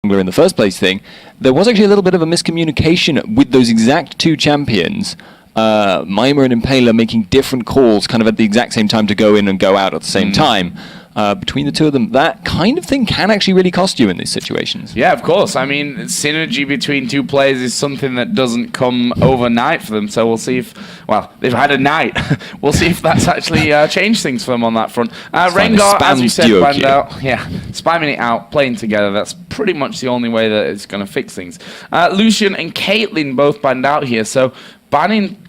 jungler in the first place thing, there was actually a little bit of a miscommunication with those exact two champions, Mimer and Impaler, making different calls kind of at the exact same time to go in and go out at the same time. Between the two of them, that kind of thing can actually really cost you in these situations. Yeah, of course. I mean, synergy between two players is something that doesn't come overnight for them. So we'll see if, well, they've had a night. We'll see if that's actually changed things for them on that front. Rengar, as we said, banned out. Yeah, spamming it out, playing together. That's pretty much the only way that it's going to fix things. Lucian and Caitlyn both banned out here. So banning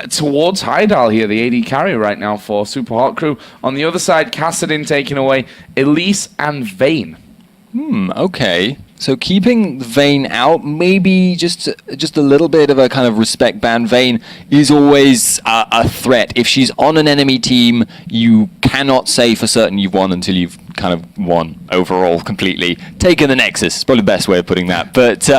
towards Haydal here, the AD carry right now for Super Hot Crew. On the other side, Kassadin taking away Elise and Vayne. Okay. So keeping Vayne out, maybe just a little bit of a kind of respect ban. Vayne is always a threat. If she's on an enemy team, you cannot say for certain you've won until you've kind of won overall completely. Taken the Nexus is probably the best way of putting that. But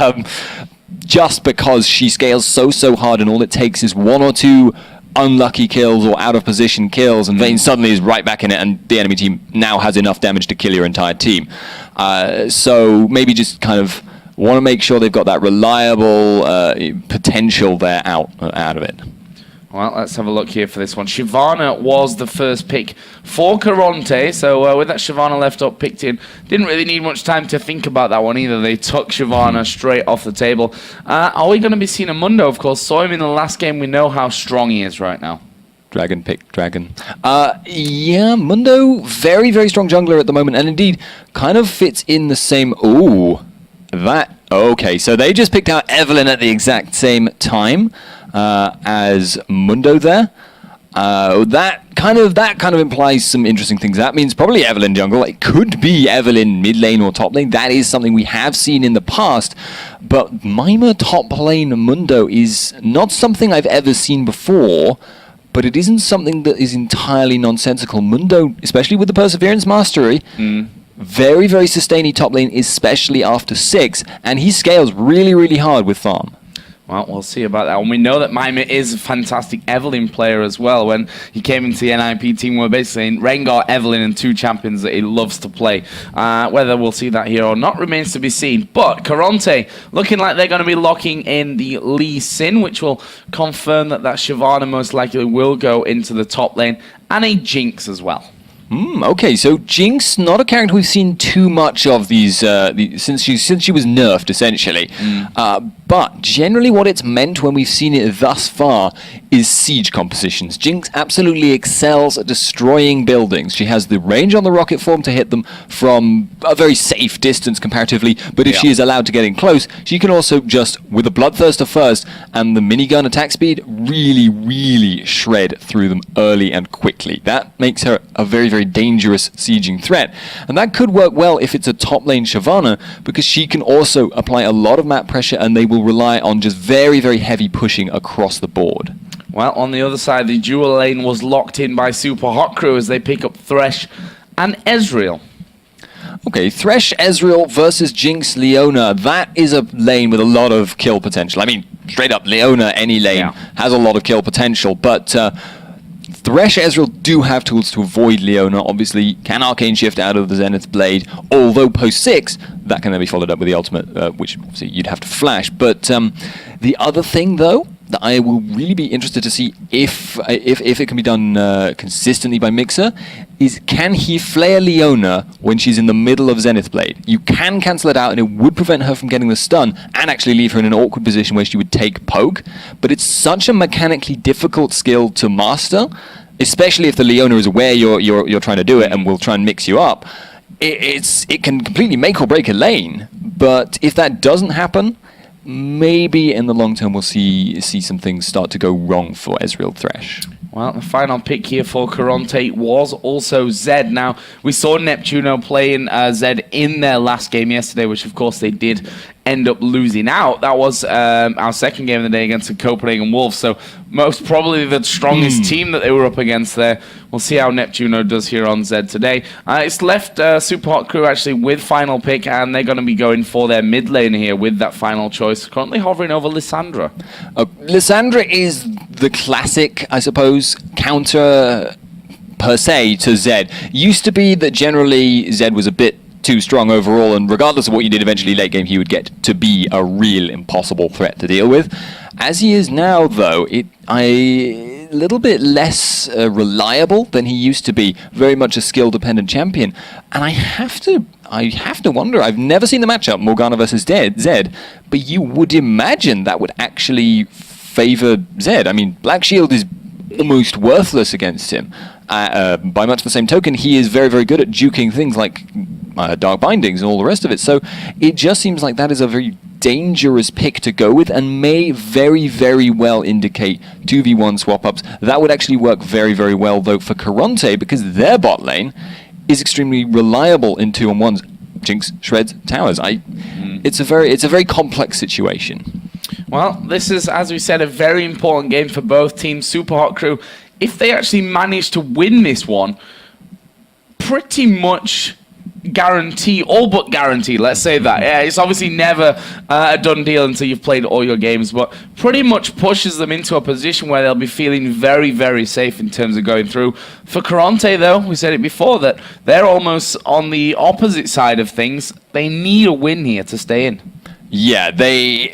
just because she scales so hard and all it takes is one or two unlucky kills or out of position kills and Vayne suddenly is right back in it and the enemy team now has enough damage to kill your entire team. So maybe just kind of want to make sure they've got that reliable potential there out of it. Well, let's have a look here for this one. Shyvana was the first pick for Karont3, so with that Shyvana left up, picked in. Didn't really need much time to think about that one either. They took Shyvana straight off the table. Are we going to be seeing a Mundo? Of course, saw him in the last game. We know how strong he is right now. Dragon pick, Dragon. Yeah, Mundo, very, very strong jungler at the moment, and indeed kind of fits in the same... Ooh, that... Okay, so they just picked out Evelyn at the exact same time as Mundo there. That kind of implies some interesting things. That means probably Evelyn jungle. It could be Evelyn mid lane or top lane. That is something we have seen in the past. But Mimer top lane Mundo is not something I've ever seen before. But it isn't something that is entirely nonsensical. Mundo, especially with the Perseverance Mastery, very, very sustainy top lane, especially after 6. And he scales really, really hard with farm. Well, we'll see about that. And we know that Mimer is a fantastic Evelyn player as well. When he came into the NIP team, we're basically in Rengar, Evelyn, and two champions that he loves to play. Whether we'll see that here or not remains to be seen. But Karont3 looking like they're going to be locking in the Lee Sin, which will confirm that Shyvana most likely will go into the top lane, and a Jinx as well. Okay, so Jinx, not a character we've seen too much of since she was nerfed, essentially. But generally what it's meant when we've seen it thus far is siege compositions. Jinx absolutely excels at destroying buildings. She has the range on the rocket form to hit them from a very safe distance comparatively, but if she is allowed to get in close, she can also just, with a Bloodthirster first and the minigun attack speed, really, really shred through them early and quickly. That makes her a very, very dangerous sieging threat. And that could work well if it's a top lane Shyvana, because she can also apply a lot of map pressure and they will rely on just very, very heavy pushing across the board. Well, on the other side, the dual lane was locked in by Super Hot Crew as they pick up Thresh and Ezreal. Okay, Thresh, Ezreal versus Jinx, Leona. That is a lane with a lot of kill potential. I mean, straight up, Leona, any lane, has a lot of kill potential, but Thresh, Ezreal do have tools to avoid Leona. Obviously, can Arcane Shift out of the Zenith Blade, although post 6, that can then be followed up with the ultimate, which obviously you'd have to flash. But the other thing, though, that I will really be interested to see if it can be done consistently by migxa, is can he flare Leona when she's in the middle of Zenith Blade? You can cancel it out and it would prevent her from getting the stun and actually leave her in an awkward position where she would take poke, but it's such a mechanically difficult skill to master, especially if the Leona is aware you're trying to do it and will try and mix you up. It can completely make or break a lane, but if that doesn't happen, maybe in the long term we'll see some things start to go wrong for Ezreal Thresh. Well, the final pick here for Karont3 was also Zed. Now, we saw neptuNo playing Zed in their last game yesterday, which of course they did end up losing out. That was our second game of the day against the Copenhagen Wolves, so most probably the strongest team that they were up against there. We'll see how neptuNo does here on Zed today. It's left Super Hot Crew actually with final pick, and they're going to be going for their mid lane here with that final choice, currently hovering over Lissandra. Lissandra is the classic, I suppose, counter per se to Zed. Used to be that generally Zed was a bit too strong overall, and regardless of what you did eventually late game, he would get to be a real impossible threat to deal with. As he is now, though, a little bit less reliable than he used to be. Very much a skill-dependent champion, and I have to wonder. I've never seen the matchup Morgana versus Zed, but you would imagine that would actually favor Zed. I mean, Black Shield is almost worthless against him. By much the same token, he is very, very good at juking things like Dark Bindings and all the rest of it. So it just seems like that is a very dangerous pick to go with, and may very, very well indicate 2v1 swap-ups. That would actually work very, very well, though, for Karont3, because their bot lane is extremely reliable in 2-on-1s. Jinx shreds towers. It's a very complex situation. Well, this is, as we said, a very important game for both teams. Super Hot Crew, if they actually manage to win this one, pretty much guarantee, all but guarantee, let's say that. Yeah, it's obviously never a done deal until you've played all your games, but pretty much pushes them into a position where they'll be feeling very, very safe in terms of going through. For Karont3, though, we said it before, that they're almost on the opposite side of things. They need a win here to stay in. Yeah,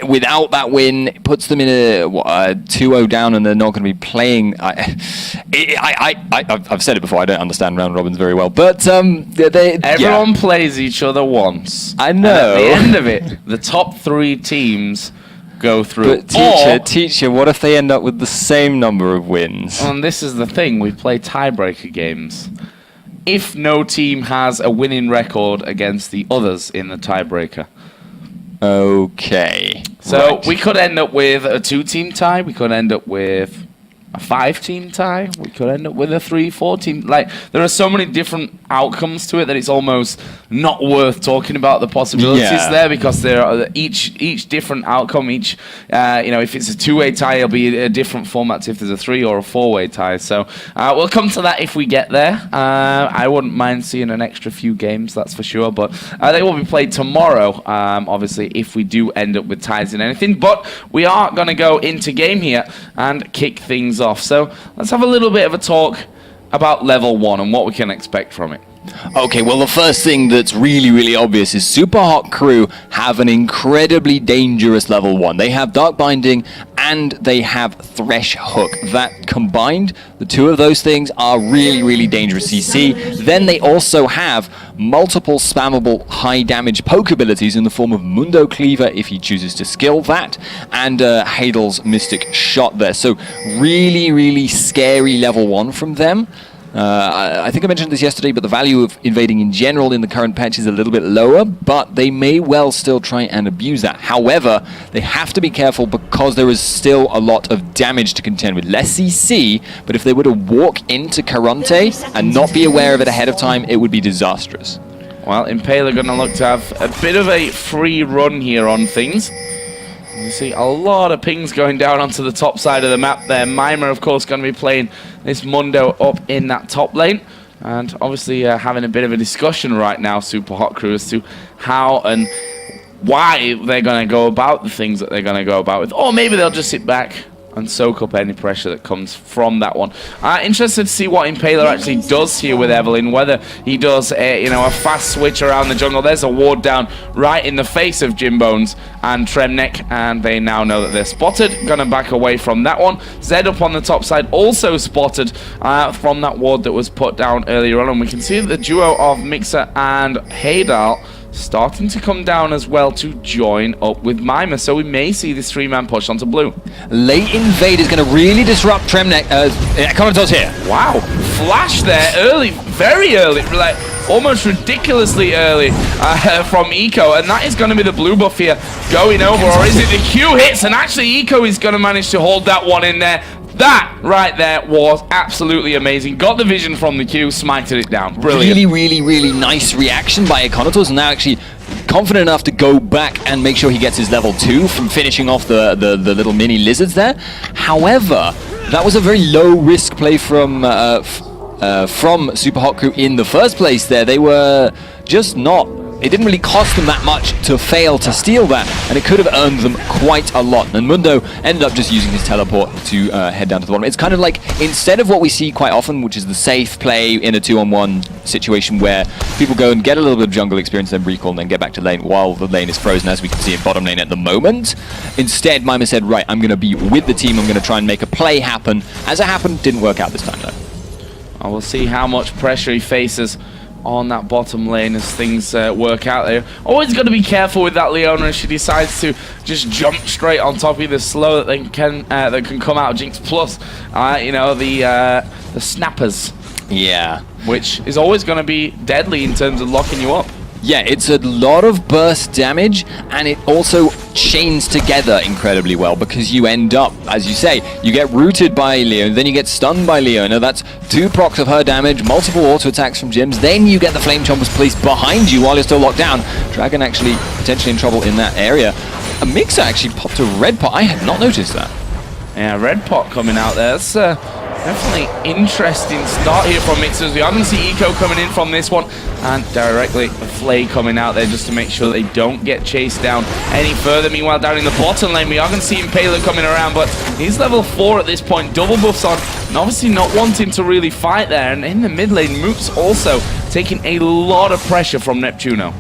without that win, it puts them in a 2-0 down, and they're not going to be playing. I've said it before. I don't understand round robins very well, but everyone plays each other once. I know. And at the end of it, the top 3 teams go through. But teacher, what if they end up with the same number of wins? And this is the thing: we play tiebreaker games. If no team has a winning record against the others in the tiebreaker. Okay. So we could end up with a 2-team tie. We could end up with a 5-team tie. We could end up with a 3-4-team. Like, there are so many different outcomes to it that it's almost not worth talking about the possibilities there, because there are each different outcome. Each if it's a 2-way tie, it'll be a different format if there's a 3 or a 4-way tie. So we'll come to that if we get there. I wouldn't mind seeing an extra few games, that's for sure. But they will be played tomorrow, obviously, if we do end up with ties in anything. But we are going to go into game here and kick things off. So let's have a little bit of a talk about level 1 and what we can expect from it. Okay, well, the first thing that's really, really obvious is Super Hot Crew have an incredibly dangerous level 1. They have Dark Binding and they have Thresh Hook. That combined, the two of those things are really, really dangerous CC. Then they also have multiple spammable high damage poke abilities in the form of Mundo Cleaver if he chooses to skill that, and Haydal's Mystic Shot there. So really, really scary level 1 from them. I think I mentioned this yesterday, but the value of invading in general in the current patch is a little bit lower, but they may well still try and abuse that. However, they have to be careful because there is still a lot of damage to contend with. Less CC, but if they were to walk into Karont3 and not be aware of it ahead of time, it would be disastrous. Well, Impale are going to look to have a bit of a free run here on things. You see a lot of pings going down onto the top side of the map there. Mimer, of course, going to be playing this Mundo up in that top lane. And obviously having a bit of a discussion right now, Super Hot Crew, as to how and why they're going to go about the things that they're going to go about with. Or maybe they'll just sit back and soak up any pressure that comes from that one. Interested to see what Impaler actually does here with Evelynn, whether he does a fast switch around the jungle. There's a ward down right in the face of Jimbones and Tremnek, and they now know that they're spotted. Gonna back away from that one. Zed up on the top side, also spotted from that ward that was put down earlier on, and we can see the duo of migxa and Haydal starting to come down as well to join up with Mimer. So we may see this 3-man push onto blue. Late invade is going to really disrupt Tremnek. Econatorz here. Wow, flash there early, very early, like almost ridiculously early from Eco, and that is going to be the blue buff here going over, or is it the Q hits? And actually Eco is going to manage to hold that one in there. That right there was absolutely amazing. Got the vision from the Q, smited it down. Brilliant. Really, really, really nice reaction by Econatorz, and now actually confident enough to go back and make sure he gets his level 2 from finishing off the little mini lizards there. However, that was a very low risk play from Super Hot Crew in the first place there. They were just not it didn't really cost them that much to fail to steal that, and it could have earned them quite a lot. And Mundo ended up just using his teleport to head down to the bottom. It's kind of like, instead of what we see quite often, which is the safe play in a 2-on-1 situation where people go and get a little bit of jungle experience, then recall, and then get back to lane while the lane is frozen, as we can see in bottom lane at the moment. Instead, Mimer said, right, I'm going to be with the team, I'm going to try and make a play happen. As it happened, didn't work out this time, though. I will see how much pressure he faces on that bottom lane as things work out there. Always got to be careful with that Leona if she decides to just jump straight on top of the slow that they can come out of Jinx. Plus, you know, the snappers. Yeah. Which is always going to be deadly in terms of locking you up. Yeah, it's a lot of burst damage, and it also chains together incredibly well, because you end up, as you say, you get rooted by Leona, then you get stunned by Leona. That's 2 procs of her damage, multiple auto attacks from Jims, then you get the Flame Chompers placed behind you while you're still locked down. Dragon actually potentially in trouble in that area. A migxa actually popped a red pot. I had not noticed that. Yeah, red pot coming out there. That's definitely interesting start here from migxa. We are going to see Eco coming in from this one, and directly a Flay coming out there just to make sure they don't get chased down any further. Meanwhile, down in the bottom lane, we are going to see Impaler coming around, but he's level 4 at this point, double buffs on, and obviously not wanting to really fight there. And in the mid lane, Moopz also taking a lot of pressure from neptuNo.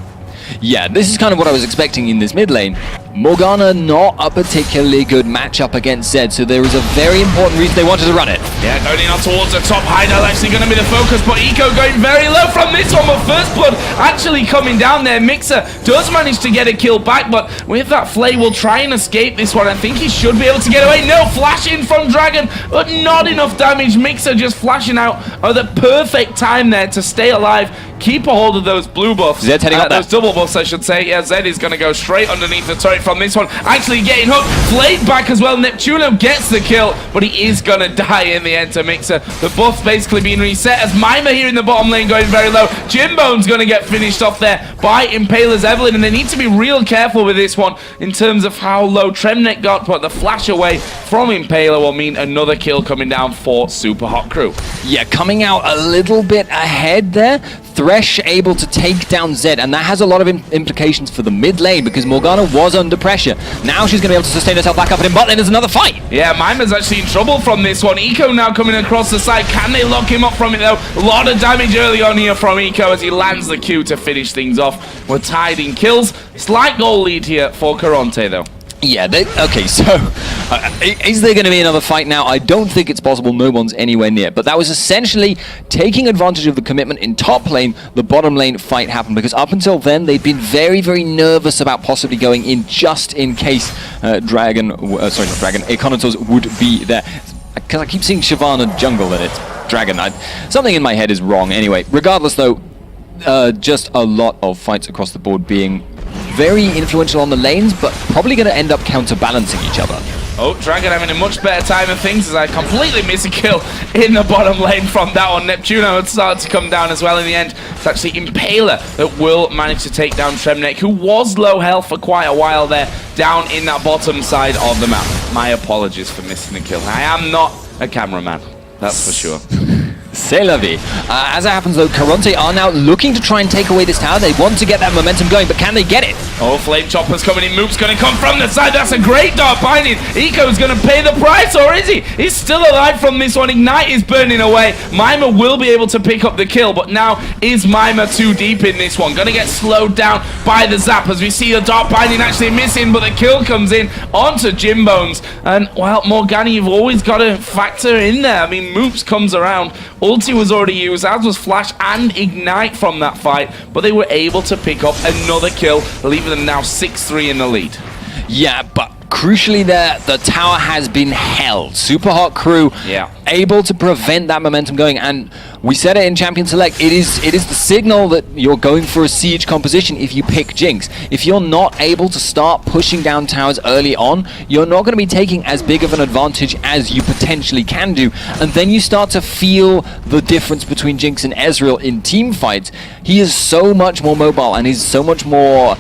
Yeah, this is kind of what I was expecting in this mid lane. Morgana not a particularly good matchup against Zed, so there is a very important reason they wanted to run it. Yeah, going in towards the top. Haydal actually going to be the focus, but Eco going very low from this one. But First Blood actually coming down there. migxa does manage to get a kill back, but with that Flay, will try and escape this one. I think he should be able to get away. No, flash in from Dragon, but not enough damage. migxa just flashing out at the perfect time there to stay alive, keep a hold of those blue buffs. Zed's heading up there. Those double buffs, I should say. Yeah, Zed is going to go straight underneath the turret from this one. Actually getting hooked. Flayed back as well. neptuNo gets the kill, but he is going to die in the end to migxa. The buff's basically being reset as Mimer here in the bottom lane going very low. Jimbone's going to get finished off there by Impaler's Evelyn, and they need to be real careful with this one in terms of how low Tremnek got, but the flash away from Impaler will mean another kill coming down for Super Hot Crew. Yeah, coming out a little bit ahead there. Thresh able to take down Zed, and that has a lot of implications for the mid lane, because Morgana was under pressure. Now she's going to be able to sustain herself back up, and in bot lane there's another fight. Yeah, Mimer's actually in trouble from this one. Eco now coming across the side. Can they lock him up from it though? A lot of damage early on here from Eco as he lands the Q to finish things off. We're tied in kills. Slight goal lead here for Karont3 though. Yeah, okay, so is there going to be another fight now? I don't think it's possible. No one's anywhere near. But that was essentially taking advantage of the commitment in top lane. The bottom lane fight happened, because up until then, they'd been very, very nervous about possibly going in just in case Econatorz would be there. Because I keep seeing Shyvana jungle and it's Dragon. Something in my head is wrong. Anyway, regardless though, just a lot of fights across the board being very influential on the lanes, but probably going to end up counterbalancing each other. Oh, Dragon having a much better time of things as I completely miss a kill in the bottom lane from that one. neptuNo had started to come down as well in the end. It's actually Impaler that will manage to take down Tremnek, who was low health for quite a while there, down in that bottom side of the map. My apologies for missing the kill. I am not a cameraman, that's for sure. C'est la vie. As it happens though, Karont3 are now looking to try and take away this tower. They want to get that momentum going, but can they get it? Oh, Flame Chopper's coming in. Moopz going to come from the side. That's a great dark binding. Eco's going to pay the price, or is he? He's still alive from this one. Ignite is burning away. Mimer will be able to pick up the kill, but now is Mimer too deep in this one? Going to get slowed down by the zap as we see the dark binding actually missing, but the kill comes in onto Jimbones. And, well, Morgana, you've always got to factor in there. I mean, Moopz comes around. Ulti was already used, as was Flash and Ignite from that fight, but they were able to pick up another kill, leaving them now 6-3 in the lead. Yeah, but crucially there, the tower has been held. Super Hot Crew able to prevent that momentum going, and we said it in Champion Select, it is the signal that you're going for a siege composition if you pick Jinx. If you're not able to start pushing down towers early on, you're not going to be taking as big of an advantage as you potentially can do, and then you start to feel the difference between Jinx and Ezreal in team fights. He is so much more mobile, and he's so much more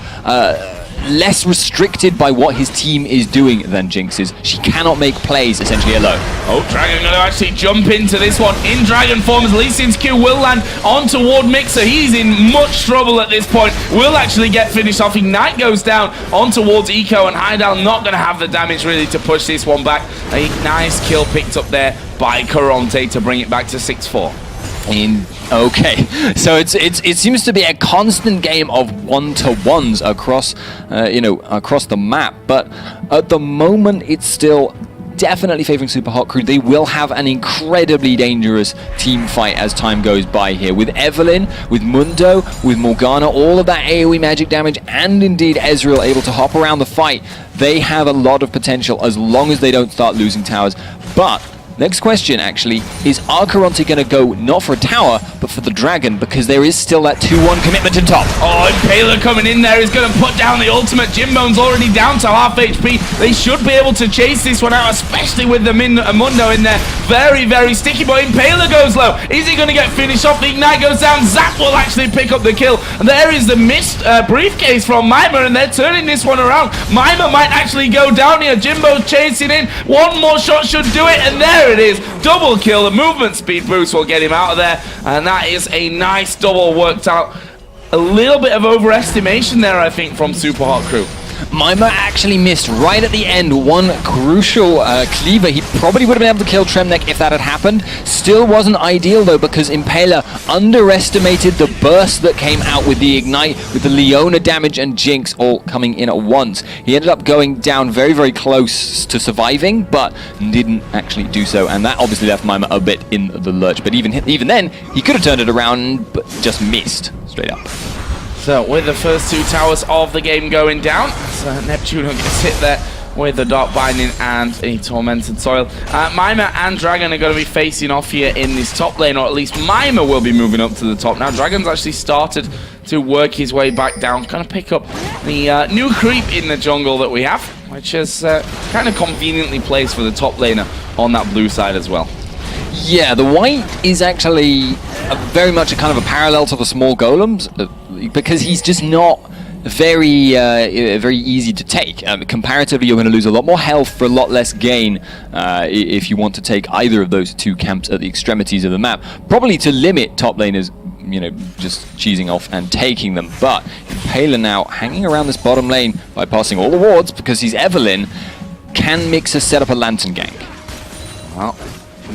less restricted by what his team is doing than Jinx is. She cannot make plays essentially alone. Oh, Dragon going to actually jump into this one in Dragon form as Lee Sin's Q will land on toward migxa. He's in much trouble at this point. Will actually get finished off. Ignite goes down on towards Eco, and Haydal not going to have the damage really to push this one back. A nice kill picked up there by Karont3 to bring it back to 6-4. Okay, so it seems to be a constant game of 1-to-1s across across the map, but at the moment it's still definitely favoring Super Hot Crew. They will have an incredibly dangerous team fight as time goes by here, with Evelynn, with Mundo, with Morgana, all of that AoE magic damage, and indeed Ezreal able to hop around the fight. They have a lot of potential as long as they don't start losing towers. But next question, actually, is are Karont3 going to go not for a tower, but for the dragon? Because there is still that 2-1 commitment in top. Oh, Impaler coming in there is going to put down the ultimate. Jimbone's already down to half HP. They should be able to chase this one out, especially with the Mundo in there. Very, very sticky, but Impaler goes low. Is he going to get finished off? The Ignite goes down. Zap will actually pick up the kill. And there is the missed briefcase from Mimer, and they're turning this one around. Mimer might actually go down here. Jimbo's chasing in. One more shot should do it, and there it is. Double kill. The movement speed boost will get him out of there, and that is a nice double worked out. A little bit of overestimation there, I think, from Super Hot Crew. Mimer actually missed right at the end one crucial cleaver. He probably would have been able to kill Tremnek if that had happened. Still wasn't ideal though, because Impaler underestimated the burst that came out with the Ignite, with the Leona damage and Jinx all coming in at once. He ended up going down very, very close to surviving, but didn't actually do so, and that obviously left Mimer a bit in the lurch. But even then, he could have turned it around, but just missed straight up. So, with the first two towers of the game going down, so neptuNo gets hit there with the Dark Binding and a Tormented Soil. Mimer and Dragon are going to be facing off here in this top lane, or at least Mimer will be moving up to the top. Now, Dragon's actually started to work his way back down, going to pick up the new creep in the jungle that we have, which is kind of conveniently placed for the top laner on that blue side as well. Yeah, the white is actually very much a kind of a parallel to the small golems, because he's just not very easy to take. Comparatively, you're going to lose a lot more health for a lot less gain if you want to take either of those two camps at the extremities of the map. Probably to limit top laners, just cheesing off and taking them. But Impaler now hanging around this bottom lane by passing all the wards because he's Evelynn. Can migxa set up a lantern gank? Well,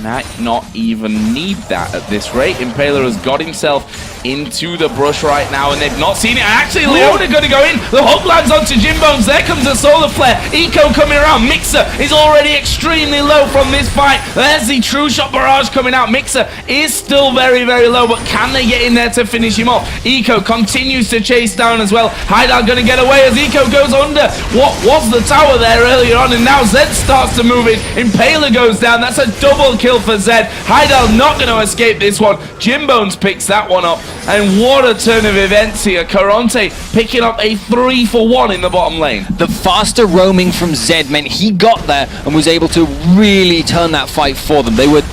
might not even need that at this rate. Impaler has got himself into the brush right now, and they've not seen it. Actually, Leona going to go in. The hook lands onto Jimbones. There comes a solar flare. Eco coming around. migxa is already extremely low from this fight. There's the true shot barrage coming out. migxa is still very, very low, but can they get in there to finish him off? Eco continues to chase down as well. Haydal going to get away as Eco goes under what was the tower there earlier on, and now Zed starts to move in. Impaler goes down. That's a double kill for Zed. Haydal not going to escape this one. Jimbones picks that one up. And what a turn of events here. Karont3 picking up a 3-for-1 in the bottom lane. The faster roaming from Zed meant he got there and was able to really turn that fight for them. They were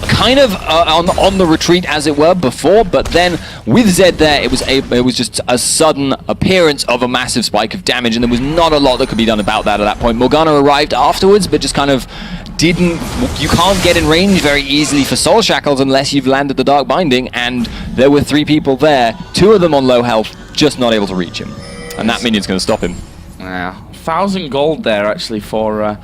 kind of on the retreat, as it were, before, but then with Zed there, it was just a sudden appearance of a massive spike of damage, and there was not a lot that could be done about that at that point. Morgana arrived afterwards, but just kind of you can't get in range very easily for Soul Shackles unless you've landed the Dark Binding, and there were 3 people there, 2 of them on low health, just not able to reach him. And that minion's going to stop him. Yeah, 1,000 gold there actually for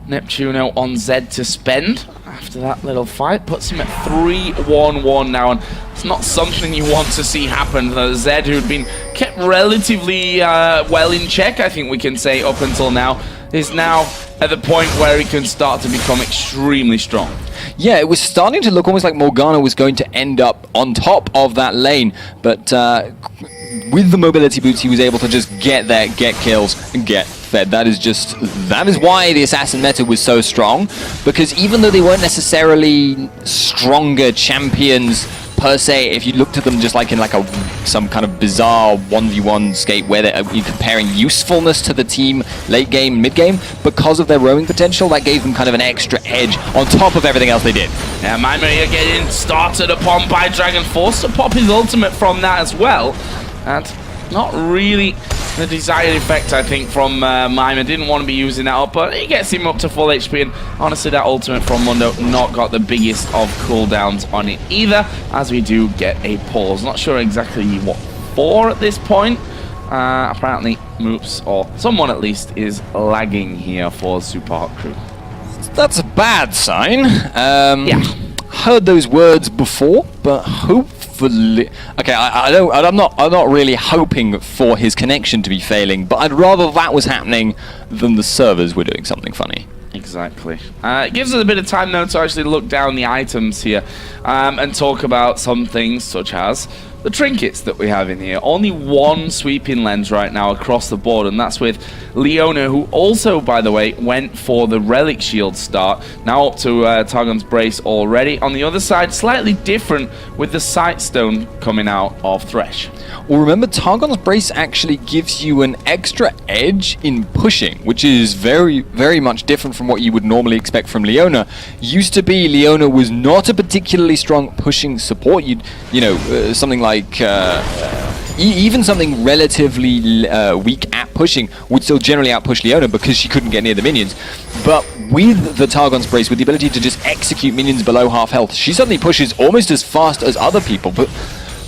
neptuNo on Zed to spend after that little fight. Puts him at 3-1-1 now, and it's not something you want to see happen. Zed, who'd been kept relatively well in check, I think we can say, up until now, is now at the point where he can start to become extremely strong. Yeah, it was starting to look almost like Morgana was going to end up on top of that lane, but with the mobility boots, he was able to just get there, get kills, and get fed. That is why the assassin meta was so strong, because even though they weren't necessarily stronger champions per se, if you looked at them just like in some kind of bizarre 1v1 skate where you're comparing usefulness to the team late game, mid game, because of their roaming potential, that gave them kind of an extra edge on top of everything else they did. Yeah, Mimer here getting started upon by Dragon, forced to pop his ultimate from that as well, and not really the desired effect, I think, from Mimer. Didn't want to be using that up, but he gets him up to full HP, and honestly, that ultimate from Mundo not got the biggest of cooldowns on it either, as we do get a pause. Not sure exactly what for at this point. Apparently, Moopz, or someone at least, is lagging here for SUPA Hot Crew. That's a bad sign. Yeah. Heard those words before, but hopefully, okay. I'm not really hoping for his connection to be failing, but I'd rather that was happening than the servers were doing something funny. Exactly. It gives us a bit of time though to actually look down the items here and talk about some things such as the trinkets that we have in here. Only one sweeping lens right now across the board, and that's with Leona, who also, by the way, went for the Relic Shield start. Now up to Targon's Brace already. On the other side, slightly different with the Sight Stone coming out of Thresh. Well, remember, Targon's Brace actually gives you an extra edge in pushing, which is very, very much different from what you would normally expect from Leona. Used to be, Leona was not a particularly strong pushing support. Something like even something relatively weak at pushing would still generally outpush Leona because she couldn't get near the minions. But with the Targon's Brace, with the ability to just execute minions below half health, she suddenly pushes almost as fast as other people. But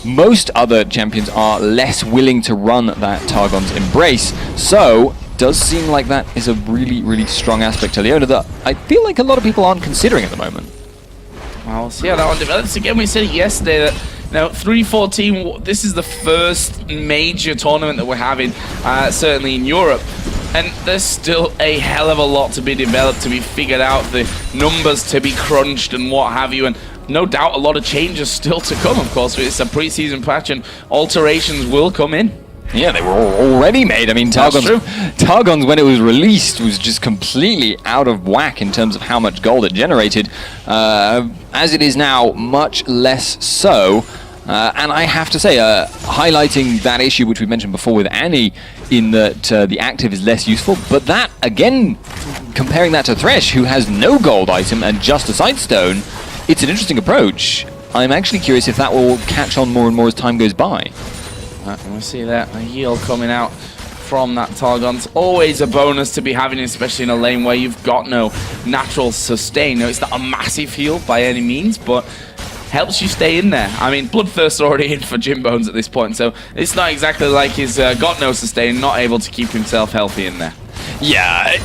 most other champions are less willing to run that Targon's Embrace. So does seem like that is a really, really strong aspect to Leona that I feel like a lot of people aren't considering at the moment. Well, we'll see how that one develops. Again, we said it yesterday that 3-14, this is the first major tournament that we're having, certainly in Europe. And there's still a hell of a lot to be developed, to be figured out, the numbers to be crunched and what have you. And no doubt a lot of changes still to come, of course. It's a pre-season patch and alterations will come in. Yeah, they were already made. I mean, Targon's, when it was released, was just completely out of whack in terms of how much gold it generated. As it is now, much less so. And I have to say, highlighting that issue which we mentioned before with Annie, in that the active is less useful, but that, again, comparing that to Thresh, who has no gold item and just a Sight Stone, it's an interesting approach. I'm actually curious if that will catch on more and more as time goes by. We'll see that. A heal coming out from that Targon's always a bonus to be having, especially in a lane where you've got no natural sustain. No, it's not a massive heal by any means, but helps you stay in there. I mean, Bloodthirst's already in for Jimbones at this point, so it's not exactly like he's got no sustain, not able to keep himself healthy in there. Yeah,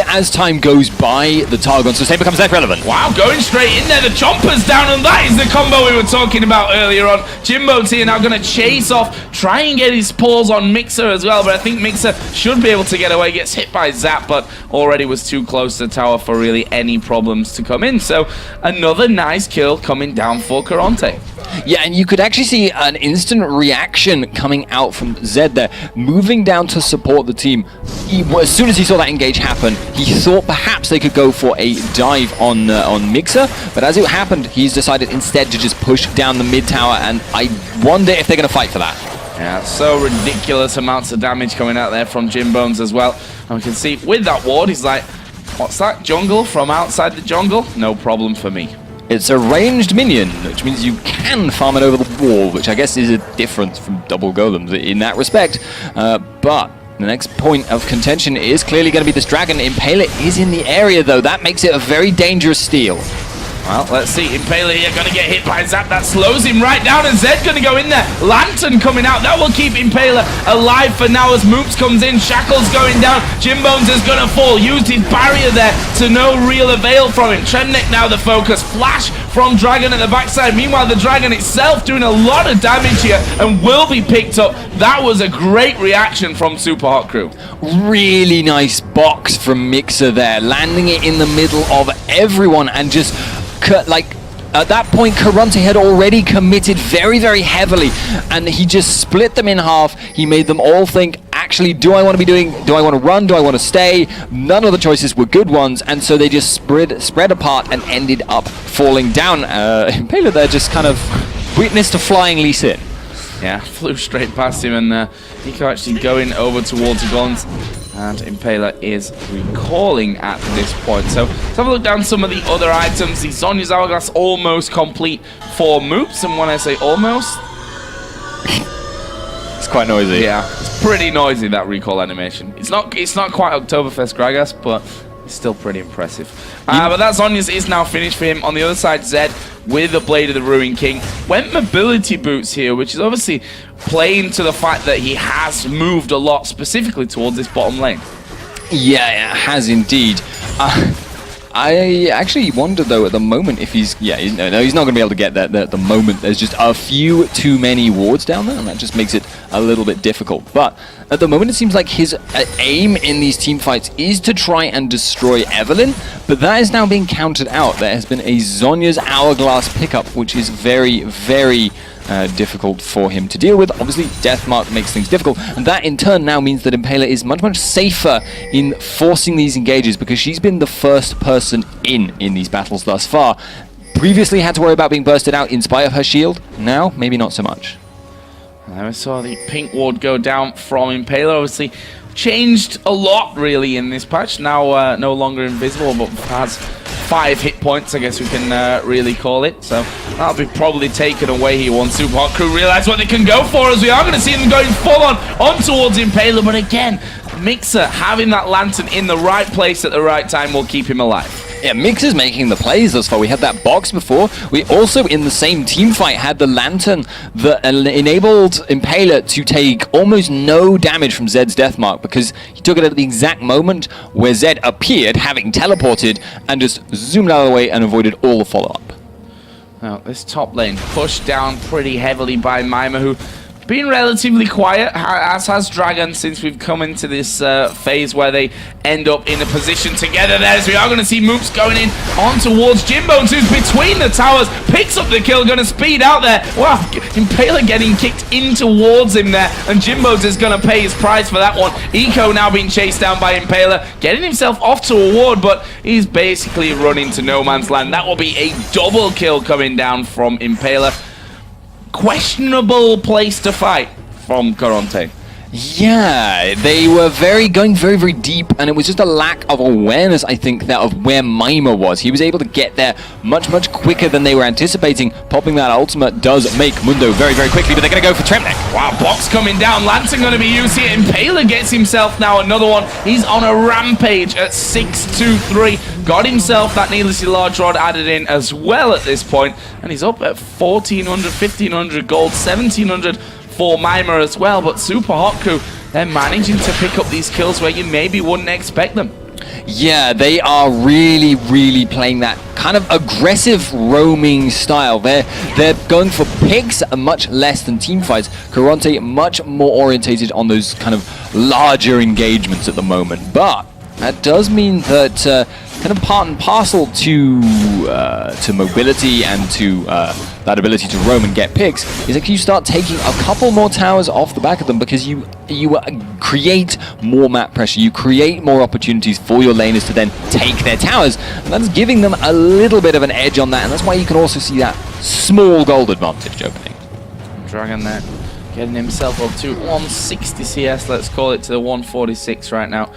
as time goes by, the Targon sustain becomes less relevant. Wow, going straight in there, the Chomper's down, and that is the combo we were talking about earlier on. Jimbo's here now going to chase off, try and get his paws on migxa as well, but I think migxa should be able to get away, gets hit by Zap, but already was too close to the tower for really any problems to come in. So another nice kill coming down for Karont3. Yeah, and you could actually see an instant reaction coming out from Zed there, moving down to support the team. As soon as he saw that engage happen, he thought perhaps they could go for a dive on migxa, but as it happened, he's decided instead to just push down the mid tower, and I wonder if they're going to fight for that. Yeah, so ridiculous amounts of damage coming out there from Jimbones as well. And we can see with that ward, he's like, what's that, jungle from outside the jungle? No problem for me. It's a ranged minion, which means you can farm it over the wall, which I guess is a difference from double golems in that respect. But the next point of contention is clearly going to be this dragon. Impaler is in the area, though. That makes it a very dangerous steal. Well, let's see. Impaler here going to get hit by Zap. That slows him right down, and Zed going to go in there. Lantern coming out. That will keep Impaler alive for now as Moopz comes in. Shackle's going down. Jimbones is going to fall. Used his barrier there to no real avail from him. Tremnek now the focus. Flash from Dragon at the backside. Meanwhile, the Dragon itself doing a lot of damage here and will be picked up. That was a great reaction from SUPA Hot Crew. Really nice box from migxa there, landing it in the middle of everyone and just like at that point Karont3 had already committed very, very heavily, and he just split them in half. He made them all think, actually, do I want to run, do I want to stay? None of the choices were good ones, and so they just spread apart and ended up falling down. Impaler there just kind of witnessed a flying Lee Sin. Yeah, flew straight past him, and Nico actually going over towards Gons. And Impaler is recalling at this point. So let's have a look down some of the other items. The Zhonya's Hourglass almost complete for Moopz. And when I say almost, it's quite noisy. Yeah, it's pretty noisy, that recall animation. It's not quite Oktoberfest Gragas, but it's still pretty impressive. But that Zhonya's is now finished for him. On the other side, Zed with the Blade of the Ruin King went mobility boots here, which is obviously playing to the fact that he has moved a lot specifically towards this bottom lane. Yeah, it has indeed. I actually wonder though at the moment if he's no, he's not going to be able to get that at the moment. There's just a few too many wards down there, and that just makes it a little bit difficult. But at the moment it seems like his aim in these team fights is to try and destroy Evelynn, but that is now being countered out. There has been a Zhonya's Hourglass pickup, which is very, very difficult for him to deal with. Obviously, Deathmark makes things difficult, and that in turn now means that Impaler is much, much safer in forcing these engages because she's been the first person in these battles thus far. Previously had to worry about being bursted out in spite of her shield. Now, maybe not so much. And we saw the pink ward go down from Impaler. Obviously, changed a lot really in this patch. Now no longer invisible, but has 5 hit points, I guess we can really call it. So that'll be probably taken away here once SUPA Hot Crew realize what they can go for, as we are going to see them going full on towards Impaler. But again, migxa having that lantern in the right place at the right time will keep him alive. Yeah, migxa's making the plays thus far. We had that box before. We also, in the same team fight, had the lantern that enabled Impaler to take almost no damage from Zed's Deathmark because he took it at the exact moment where Zed appeared, having teleported, and just zoomed out of the way and avoided all the follow-up. Now, this top lane pushed down pretty heavily by Mimer, who been relatively quiet, as has Dragon, since we've come into this phase where they end up in a position together there. As we are going to see Moopz going in on towards Jimbones, who's between the towers, picks up the kill, going to speed out there. Wow, Impaler getting kicked in towards him there, and Jimbones is going to pay his price for that one. Eco now being chased down by Impaler, getting himself off to a ward, but he's basically running to no man's land. That will be a double kill coming down from Impaler. Questionable place to fight from Karont3. Yeah, they were going very, very deep, and it was just a lack of awareness, I think, that of where Mimer was. He was able to get there much, much quicker than they were anticipating. Popping that ultimate does make Mundo very, very quickly, but they're going to go for Tremnek. Wow, box coming down. Lantern going to be used here. Impaler gets himself now another one. He's on a rampage at 6-2-3. Got himself that needlessly large rod added in as well at this point, and he's up at 1,400, 1,500 gold, 1,700 for Mimer as well. But SUPA Hot Crew, they're managing to pick up these kills where you maybe wouldn't expect them. Yeah, they are really, really playing that kind of aggressive roaming style. They're going for picks much less than team fights. Karont3 much more orientated on those kind of larger engagements at the moment. But that does mean that kind of part and parcel to mobility and to that ability to roam and get picks is that you start taking a couple more towers off the back of them because you create more map pressure, you create more opportunities for your laners to then take their towers, and that's giving them a little bit of an edge on that, and that's why you can also see that small gold advantage opening. Dragon there getting himself up to 160 CS, let's call it, to the 146 right now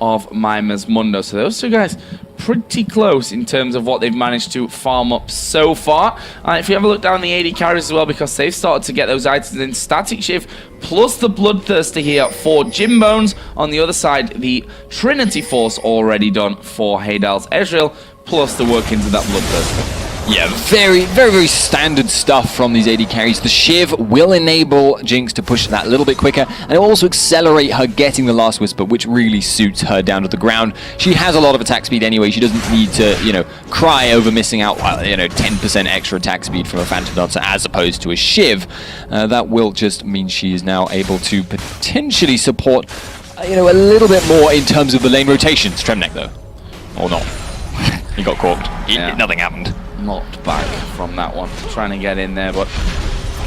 of Mimer's Mundo. So those two guys pretty close in terms of what they've managed to farm up so far. If you have a look down the AD carries as well, because they've started to get those items in. Static Shift plus the Bloodthirster here for Jimbones. On the other side, the Trinity Force already done for Haydal's Ezreal, plus the workings of that Bloodthirster. Yeah, very, very, very standard stuff from these AD carries. The Shiv will enable Jinx to push that a little bit quicker, and it will also accelerate her getting the Last Whisper, which really suits her down to the ground. She has a lot of attack speed anyway. She doesn't need to, cry over missing out, 10% extra attack speed from a Phantom Dancer as opposed to a Shiv. That will just mean she is now able to potentially support, a little bit more in terms of the lane rotations. Tremnek, though. Or not. He got corked. Nothing happened. Knocked back from that one, trying to get in there, but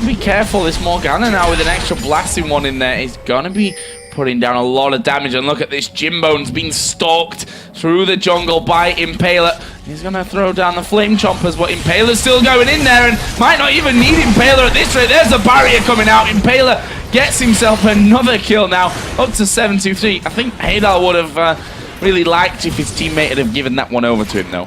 be careful. This Morgana now with an extra blasting one in there is gonna be putting down a lot of damage. And look at this, Jimbones being stalked through the jungle by Impaler. He's gonna throw down the Flame Chompers, but Impaler's still going in there and might not even need Impaler at this rate. There's a barrier coming out. Impaler gets himself another kill now, up to 7-2-3. I think Haydal would have really liked if his teammate had have given that one over to him though.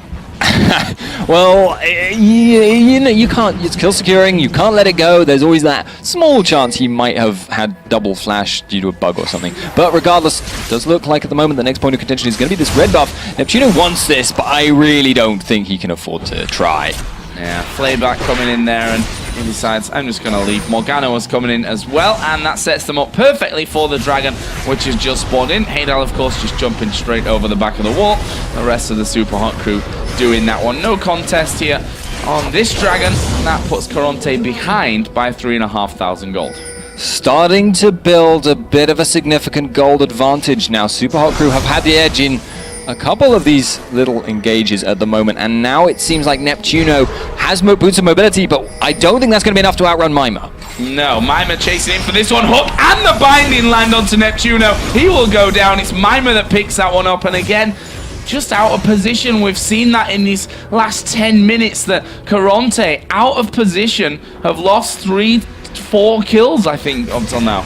Well, you know, you can't. It's kill securing. You can't let it go. There's always that small chance he might have had double flash due to a bug or something. But regardless, it does look like at the moment the next point of contention is going to be this red buff. neptuNo wants this, but I really don't think he can afford to try. Yeah, Flayback coming in there, and he decides, I'm just going to leave. Morgana was coming in as well, and that sets them up perfectly for the Dragon, which is just spawned in. Haydal, of course, just jumping straight over the back of the wall. The rest of the Super Hot crew doing that one. No contest here on this Dragon, and that puts Karont3 behind by 3,500 gold. Starting to build a bit of a significant gold advantage now. Super Hot crew have had the edge in a couple of these little engages at the moment, and now it seems like neptuNo has boots of mobility, but I don't think that's going to be enough to outrun Mimer. No, Mimer chasing in for this one. Hook and the binding land onto neptuNo. He will go down. It's Mimer that picks that one up, and again, just out of position. We've seen that in these last 10 minutes that Karont3 out of position have lost 3-4 kills, I think, until now.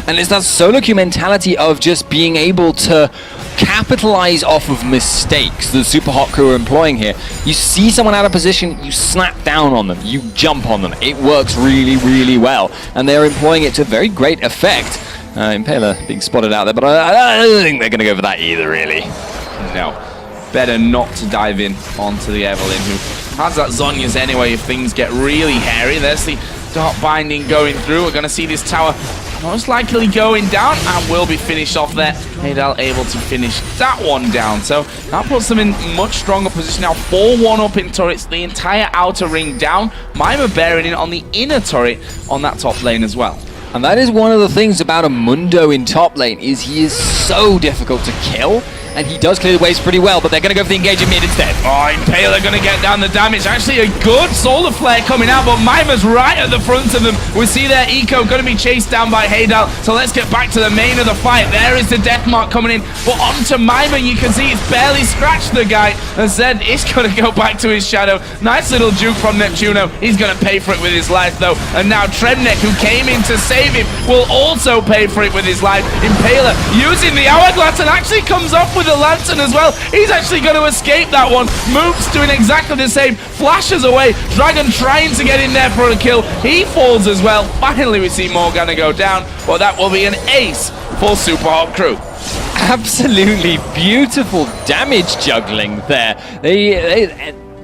And it's that solo queue mentality of just being able to capitalize off of mistakes the Super Hot crew are employing here. You see someone out of position, you snap down on them, you jump on them. It works really, really well, and they're employing it to very great effect. Impaler being spotted out there, but I don't think they're going to go for that either, really. No. Better not to dive in onto the Evelynn, who has that Zhonya's anyway if things get really hairy. There's the Dark Binding going through. We're going to see this tower most likely going down and will be finished off there. Haydal able to finish that one down. So that puts them in much stronger position now. 4-1 up in turrets, the entire outer ring down. Mimer bearing in on the inner turret on that top lane as well. And that is one of the things about a Mundo in top lane, is he is so difficult to kill. And he does clear the waves pretty well, but they're going to go for the engage in mid instead. Oh, Impaler going to get down the damage. Actually, a good solar flare coming out, but Mimer's right at the front of them. We see their eco going to be chased down by Haydal. So let's get back to the main of the fight. There is the death mark coming in, but onto Mimer, you can see it's barely scratched the guy. As Zed is going to go back to his shadow. Nice little juke from neptuNo. He's going to pay for it with his life, though. And now Tremnek, who came in to save him, will also pay for it with his life. Impaler using the hourglass and actually comes off with a lantern as well. He's actually going to escape that one. Moopz doing exactly the same. Flashes away. Dragon trying to get in there for a kill. He falls as well. Finally, we see Morgana go down, but that will be an ace for Super Hot crew. Absolutely beautiful damage juggling there.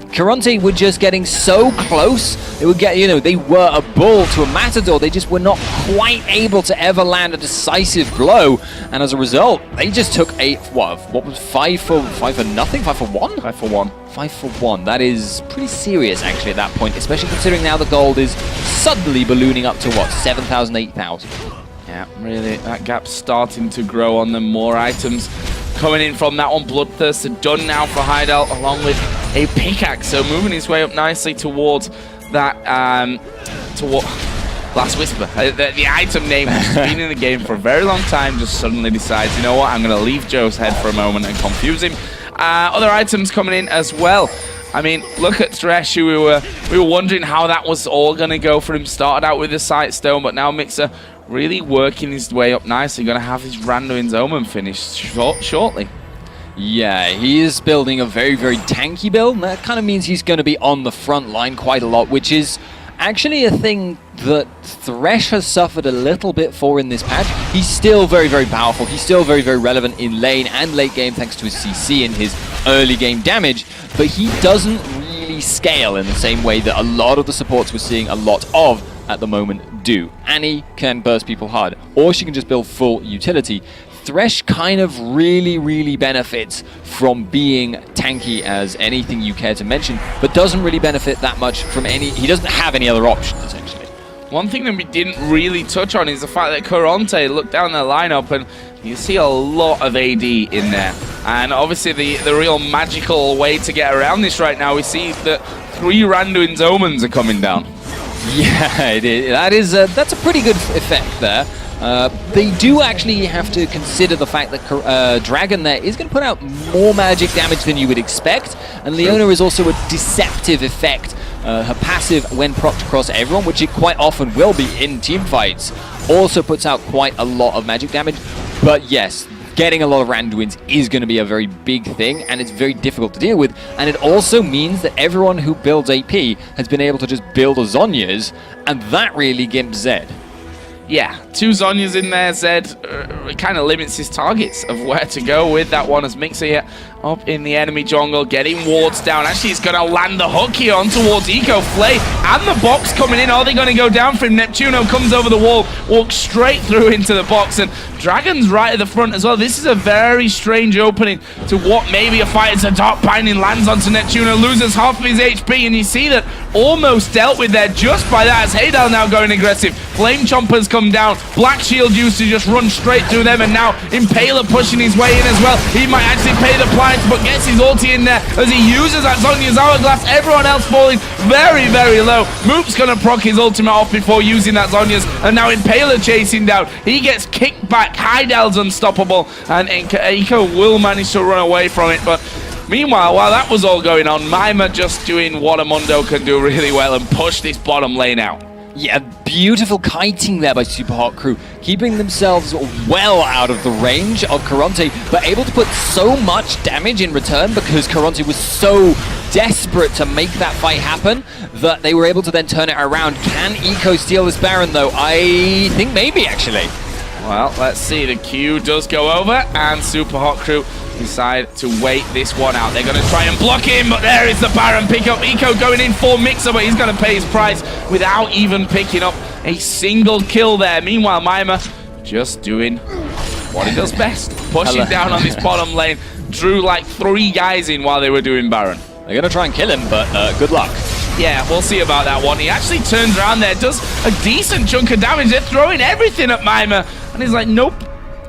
Karont3 were just getting so close. They would get, you know, they were a bull to a matador. They just were not quite able to ever land a decisive blow. And as a result, they just took what was 5 for nothing? 5 for 1? 5 for 1. 5 for 1. That is pretty serious, actually, at that point, especially considering now the gold is suddenly ballooning up to what, 7,000, 8,000. Yeah, really, that gap's starting to grow on them. More items coming in from that one. Bloodthirster done now for Haydal, along with a pickaxe. So moving his way up nicely towards that, Last Whisper. The item name has been in the game for a very long time, just suddenly decides, you know what, I'm going to leave Joe's head for a moment and confuse him. Other items coming in as well. I mean, look at Thresh, who we were wondering how that was all going to go for him. Started out with the Sightstone, but now migxa really working his way up nicely. Going to have his Randuin's Omen finished shortly. Yeah, he is building a very, very tanky build, and that kind of means he's going to be on the front line quite a lot, which is actually a thing that Thresh has suffered a little bit for in this patch. He's still very, very powerful. He's still very, very relevant in lane and late game thanks to his CC and his early game damage, but he doesn't really scale in the same way that a lot of the supports we're seeing a lot of at the moment do. Annie can burst people hard, or she can just build full utility. Thresh kind of really, really benefits from being tanky as anything you care to mention, but doesn't really benefit that much from he doesn't have any other options, essentially. One thing that we didn't really touch on is the fact that Karont3 looked down their lineup and you see a lot of AD in there. And obviously the real magical way to get around this right now, we see that 3 Randuin's Omens are coming down. Yeah, it is. That's a pretty good effect there. They do actually have to consider the fact that Dragon there is going to put out more magic damage than you would expect, and Leona is also a deceptive effect. Her passive, when procced across everyone, which it quite often will be in team fights, also puts out quite a lot of magic damage. But yes, getting a lot of random wins is going to be a very big thing, and it's very difficult to deal with. And it also means that everyone who builds AP has been able to just build a Zhonya's, and that really gimps Zed. Yeah, 2 Zhonya's in there. Zed kind of limits his targets of where to go with that one, as migxa here up in the enemy jungle, getting wards down. Actually, he's going to land the hook here on towards Eco. Flay and the box coming in. Are they going to go down for him? neptuNo comes over the wall, walks straight through into the box, and Dragon's right at the front as well. This is a very strange opening to what may be a fight. It's a dark binding, lands onto neptuNo, loses half of his HP, and you see that almost dealt with there just by that, as Haydal now going aggressive. Flame Chompers come down. Black Shield used to just run straight through them, and now Impaler pushing his way in as well. He might actually pay the price, but gets his ulti in there as he uses that Zhonya's hourglass. Everyone else falling very, very low. Moopz gonna proc his ultimate off before using that Zhonya's, and now Impaler chasing down. He gets kicked back. Haydal's unstoppable, and Eco will manage to run away from it, but meanwhile, while that was all going on, Mimer just doing what Amundo can do really well and push this bottom lane out. Yeah, beautiful kiting there by Superhot, keeping themselves well out of the range of Karont3, but able to put so much damage in return because Karont3 was so desperate to make that fight happen that they were able to then turn it around. Can Eco steal this Baron though? I think maybe, actually. Well, let's see. The Q does go over, and Superhot decide to wait this one out. They're going to try and block him, but there is the Baron pick up. Eco going in for migxa, but he's going to pay his price without even picking up a single kill there. Meanwhile, Mimer just doing what he does best, pushing down on this bottom lane. Drew like 3 guys in while they were doing Baron. They're going to try and kill him, but good luck. Yeah, we'll see about that one. He actually turns around there, does a decent chunk of damage. They're throwing everything at Mimer, and he's like, nope.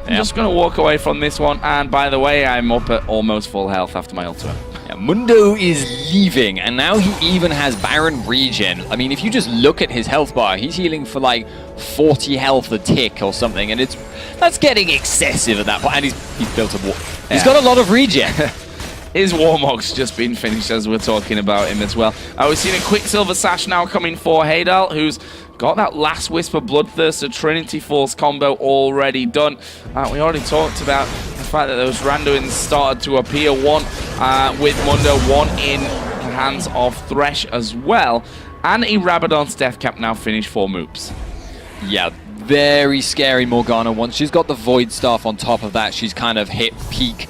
I'm just going to walk away from this one. And by the way, I'm up at almost full health after my ultimate. Yeah, Mundo is leaving, and now he even has Baron regen. I mean, if you just look at his health bar, he's healing for like 40 health a tick or something, and that's getting excessive at that point. And he's built a war. Yeah. He's got a lot of regen. His Warmog's just been finished as we're talking about him as well. We've seen a Quicksilver Sash now coming for Haydal, who's got that last Whisper Bloodthirster Trinity Force combo already done. We already talked about the fact that those randoms started to appear, one with Mundo, one in the hands of Thresh as well. And a Rabadon's Death Cap now finished for Moopz. Yeah, very scary Morgana. Once she's got the Void Staff on top of that, she's kind of hit peak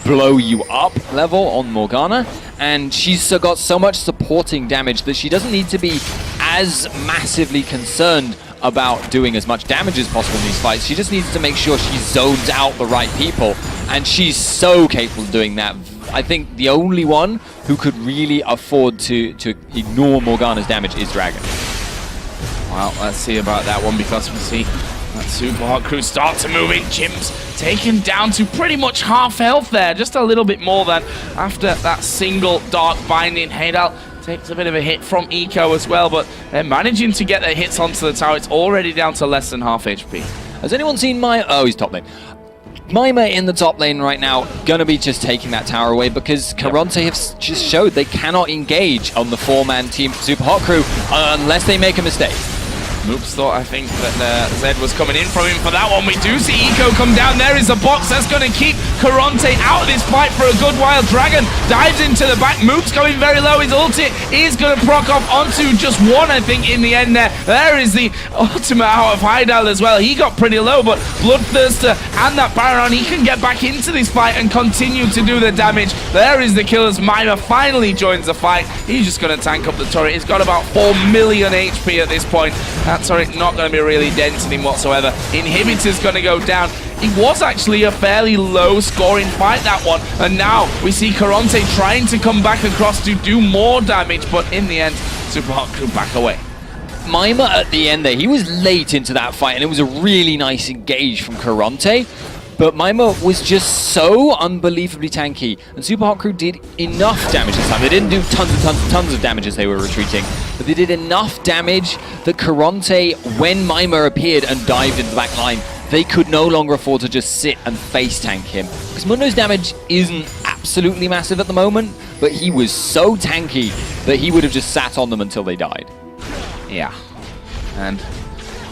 blow you up level on Morgana, and she's got so much supporting damage that she doesn't need to be as massively concerned about doing as much damage as possible in these fights. She just needs to make sure she zones out the right people, and she's so capable of doing that. I think the only one who could really afford to ignore Morgana's damage is Dragon. Well, let's see about that one, because we see that Superhot start to move in. Jim's taken down to pretty much half health there, just a little bit more than after that single dark binding. Haydal takes a bit of a hit from Eco as well, but they're managing to get their hits onto the tower. It's already down to less than half HP. Has anyone seen Oh, he's top lane. Mimer in the top lane right now, gonna be just taking that tower away because Karont3 have just showed they cannot engage on the 4-man team Superhot unless they make a mistake. Moopz thought, I think, that Zed was coming in from him for that one. We do see Eco come down. There is a box that's going to keep Karont3 out of this fight for a good while. Dragon dives into the back. Moopz going very low. His ulti is going to proc off onto just one, I think, in the end there. There is the ultimate out of Haydal as well. He got pretty low, but Bloodthirster and that Baron, he can get back into this fight and continue to do the damage. There is the kill as Mimer finally joins the fight. He's just going to tank up the turret. He's got about 4 million HP at this point. That turret not going to be really denting him whatsoever. Inhibitor's going to go down. It was actually a fairly low scoring fight, that one, and now we see Karont3 trying to come back across to do more damage, but in the end, Superhot could back away. Mimer at the end there, he was late into that fight, and it was a really nice engage from Karont3. But Mimer was just so unbelievably tanky, and Superhot did enough damage this time. They didn't do tons of damage as they were retreating, but they did enough damage that Karont3, when Mimer appeared and dived into the back line, they could no longer afford to just sit and face tank him. Because Mundo's damage isn't absolutely massive at the moment, but he was so tanky that he would have just sat on them until they died. Yeah, and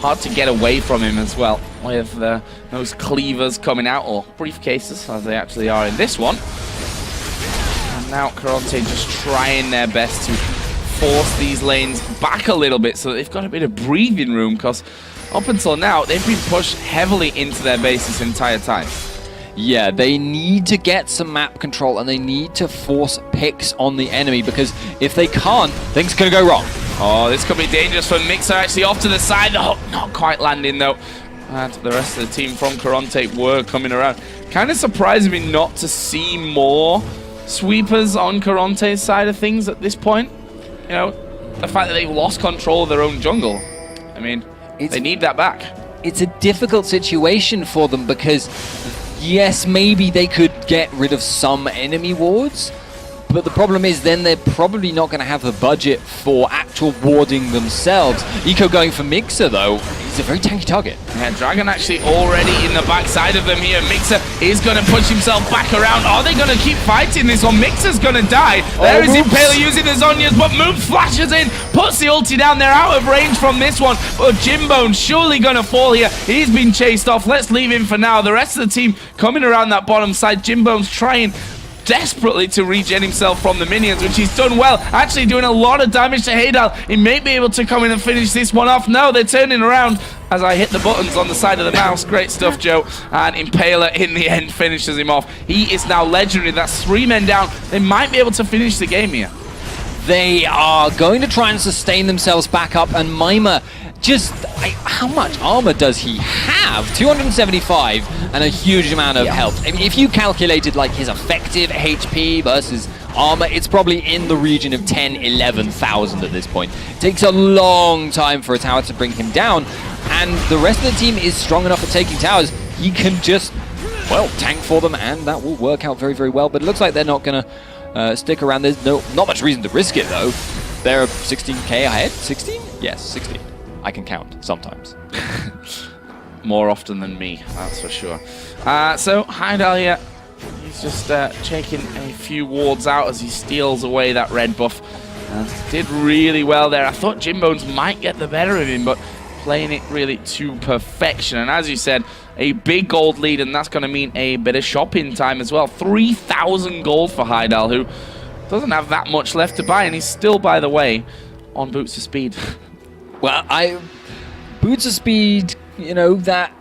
hard to get away from him as well, with those cleavers coming out, or briefcases, as they actually are in this one. And now Karont3 just trying their best to force these lanes back a little bit so that they've got a bit of breathing room, because up until now, they've been pushed heavily into their base this entire time. Yeah, they need to get some map control and they need to force picks on the enemy, because if they can't, things are going to go wrong. Oh, this could be dangerous for migxa, actually off to the side. The hook not quite landing though. And the rest of the team from Karont3 were coming around. Kind of surprising me not to see more sweepers on Karont3's side of things at this point. You know, the fact that they've lost control of their own jungle. I mean, they need that back. It's a difficult situation for them because, yes, maybe they could get rid of some enemy wards, but the problem is then they're probably not going to have the budget for actual warding themselves. Eco going for migxa, though. He's a very tanky target. Yeah, Dragon actually already in the backside of them here. migxa is going to push himself back around. Are they going to keep fighting this one? migxa's going to die. There is Impaler using the Zhonya's, but Moopz flashes in, puts the ulti down. They're out of range from this one, but Jimbone's surely going to fall here. He's been chased off. Let's leave him for now. The rest of the team coming around that bottom side. Jimbone's trying desperately to regen himself from the minions, which he's done well, actually doing a lot of damage to Haydal. He may be able to come in and finish this one off. No, they're turning around as I hit the buttons on the side of the mouse. Great stuff, Joe. And Impaler in the end finishes him off. He is now legendary. That's 3 men down. They might be able to finish the game here. They are going to try and sustain themselves back up, and Mimer, just how much armor does he have? 275 and a huge amount of health. I mean, if you calculated like his effective HP versus armor, it's probably in the region of 10,000-11,000 at this point. It takes a long time for a tower to bring him down, and the rest of the team is strong enough at taking towers. He can just, well, tank for them, and that will work out very, very well. But it looks like they're not going to stick around. There's not much reason to risk it, though. They're 16k ahead. 16? Yes, 16. I can count sometimes. More often than me, that's for sure. So Haydal here, he's just taking a few wards out as he steals away that red buff. Did really well there. I thought Jimbones might get the better of him, but playing it really to perfection. And as you said, a big gold lead, and that's going to mean a bit of shopping time as well. 3,000 gold for Haydal, who doesn't have that much left to buy, and he's still, by the way, on boots of speed. Well, boots of speed, you know, that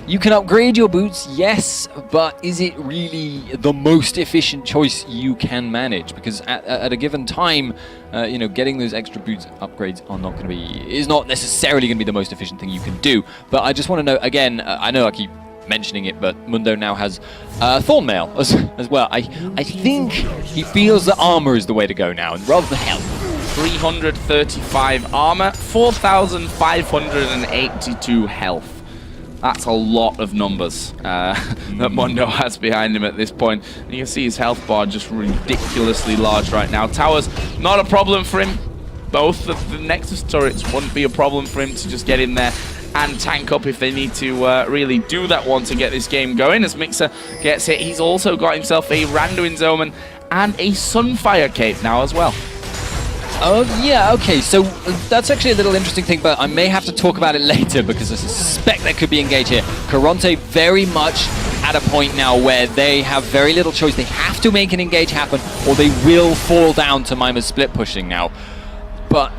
you can upgrade your boots, yes, but is it really the most efficient choice you can manage? Because at a given time, you know, getting those extra boots upgrades is not necessarily going to be the most efficient thing you can do. But I just want to know, again, I know I keep mentioning it, but Mundo now has Thornmail as well. I think he feels that armor is the way to go now, rather than health. 335 armor, 4,582 health. That's a lot of numbers that Mundo has behind him at this point. And you can see his health bar just ridiculously large right now. Towers, not a problem for him. Both of the Nexus turrets wouldn't be a problem for him to just get in there and tank up if they need to really do that one to get this game going. As migxa gets hit, he's also got himself a Randuin's Omen and a Sunfire Cape now as well. Oh, yeah, okay, so that's actually a little interesting thing, but I may have to talk about it later because I suspect there could be engage here. Karont3 very much at a point now where they have very little choice. They have to make an engage happen or they will fall down to Mimer's split pushing now. But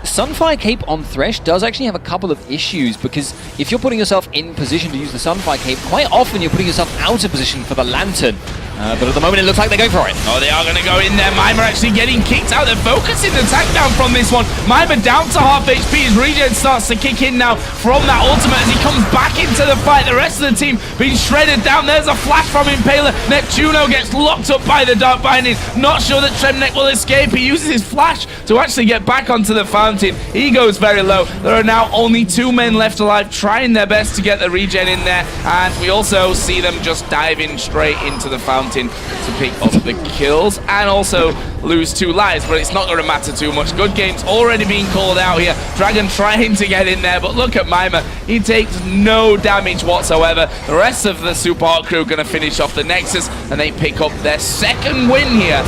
Sunfire Cape on Thresh does actually have a couple of issues, because if you're putting yourself in position to use the Sunfire Cape, quite often you're putting yourself out of position for the Lantern. But at the moment it looks like they're going for it. Oh, they are going to go in there. Mimer actually getting kicked out. They're focusing the attack down from this one. Mimer down to half HP. His regen starts to kick in now from that ultimate as he comes back into the fight. The rest of the team being shredded down. There's a flash from Impaler. neptuNo gets locked up by the Dark Binding. Not sure that Tremnek will escape. He uses his flash to actually get back onto the fountain. He goes very low. There are now only 2 men left alive, trying their best to get the regen in there. And we also see them just diving straight into the fountain to pick up the kills and also lose 2 lives, but it's not going to matter too much. Good game's already being called out here. Dragon trying to get in there, but look at Mimer. He takes no damage whatsoever. The rest of the support crew going to finish off the Nexus, and they pick up their 2nd win here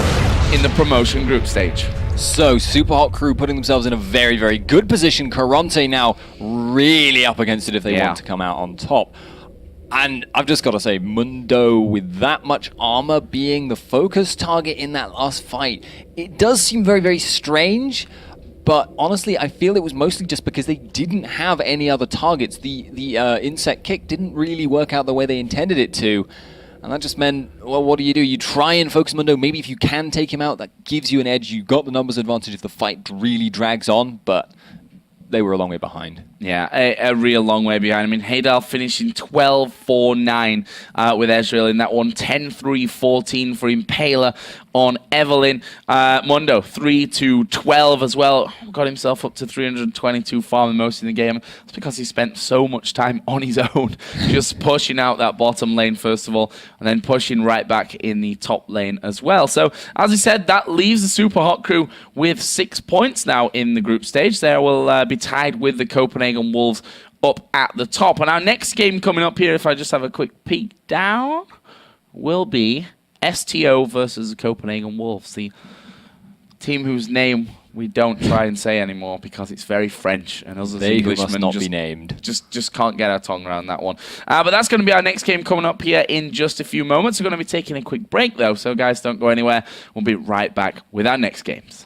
in the promotion group stage. So, Super Hot Crew putting themselves in a very, very good position. Karont3 now really up against it if they want to come out on top. And I've just got to say, Mundo, with that much armor being the focus target in that last fight, it does seem very, very strange. But honestly, I feel it was mostly just because they didn't have any other targets. The insect kick didn't really work out the way they intended it to. And that just meant, well, what do? You try and focus Mundo. Maybe if you can take him out, that gives you an edge. You got the numbers advantage if the fight really drags on, but they were a long way behind. Yeah, a real long way behind. I mean, Haydal finishing 12-4-9 with Ezreal in that one. 10-3-14 for Impaler on Evelyn. Mundo, 3-12 as well. Got himself up to 322 farming most in the game. It's because he spent so much time on his own, just pushing out that bottom lane first of all, and then pushing right back in the top lane as well. So, as I said, that leaves the Super Hot Crew with 6 points now in the group stage. They will be tied with the Copenhagen Wolves up at the top. And our next game coming up here, if I just have a quick peek down, will be STO versus the Copenhagen Wolves, the team whose name we don't try and say anymore because it's very French, and us as Englishmen must not be named. Just can't get our tongue around that one. But that's going to be our next game coming up here in just a few moments. We're going to be taking a quick break though, so guys, don't go anywhere. We'll be right back with our next games.